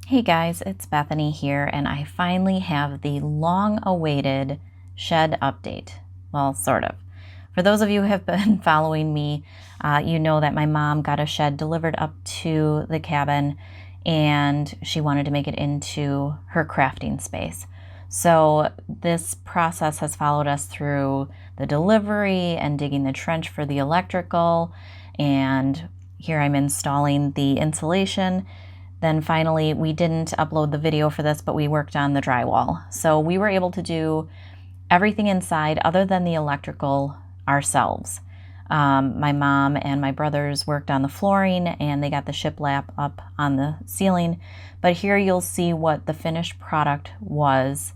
Hey guys, it's Bethany here, and I finally have the long-awaited shed update. Well, sort of. For those of you who have been following me, you know that my mom got a shed delivered up to the cabin, and she wanted to make it into her crafting space. So this process has followed us through the delivery and digging the trench for the electrical, and here I'm installing the insulation. Then finally, we didn't upload the video for this, but we worked on the drywall. So we were able to do everything inside other than the electrical ourselves. My mom and my brothers worked on the flooring, and they got the shiplap up on the ceiling. But here you'll see what the finished product was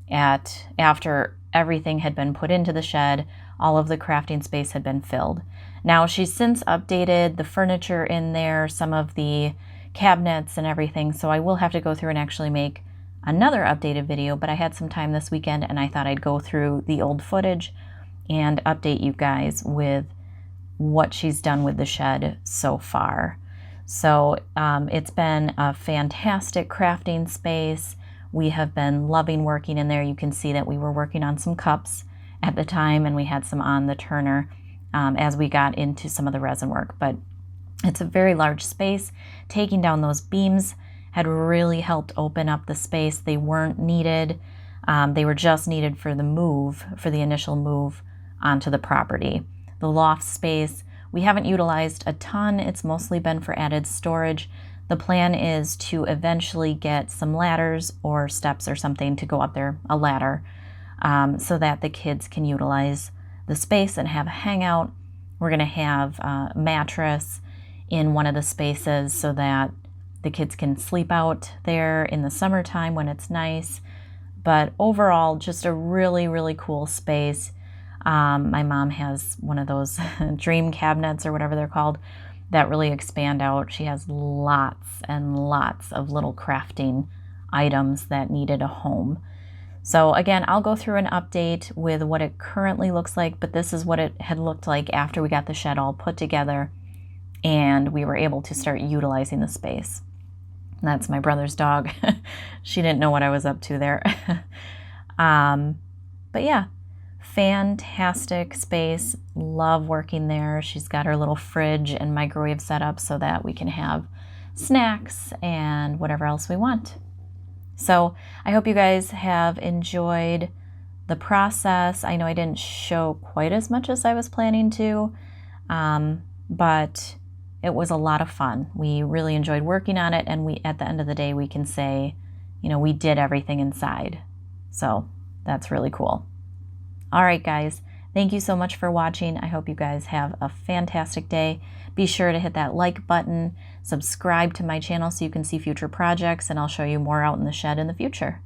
after everything had been put into the shed. All of the crafting space had been filled. Now, she's since updated the furniture in there, some of the cabinets and everything, so I will have to go through and actually make another updated video, but I had some time this weekend and I thought I'd go through the old footage and update you guys with what she's done with the shed so far. So it's been a fantastic crafting space. We have been loving working in there. You can see that we were working on some cups at the time, and we had some on the turner as we got into some of the resin work, but it's a very large space. Taking down those beams had really helped open up the space. They weren't needed. They were just needed for the initial move onto the property. The loft space, we haven't utilized a ton. It's mostly been for added storage. The plan is to eventually get some ladders or steps or something to go up there, a ladder, so that the kids can utilize the space and have a hangout. We're gonna have a mattress in one of the spaces so that the kids can sleep out there in the summertime when it's nice. But overall, just a really, really cool space. My mom has one of those dream cabinets or whatever they're called that really expand out. She has lots and lots of little crafting items that needed a home. So again, I'll go through an update with what it currently looks like, but this is what it had looked like after we got the shed all put together and we were able to start utilizing the space. That's my brother's dog. She didn't know what I was up to there. But yeah, fantastic space. Love working there. She's got her little fridge and microwave set up so that we can have snacks and whatever else we want. So I hope you guys have enjoyed the process. I know I didn't show quite as much as I was planning to, but it was a lot of fun. We really enjoyed working on it, and at the end of the day, we can say, you know, we did everything inside. So that's really cool. All right, guys, thank you so much for watching. I hope you guys have a fantastic day. Be sure to hit that like button, subscribe to my channel so you can see future projects, and I'll show you more out in the shed in the future.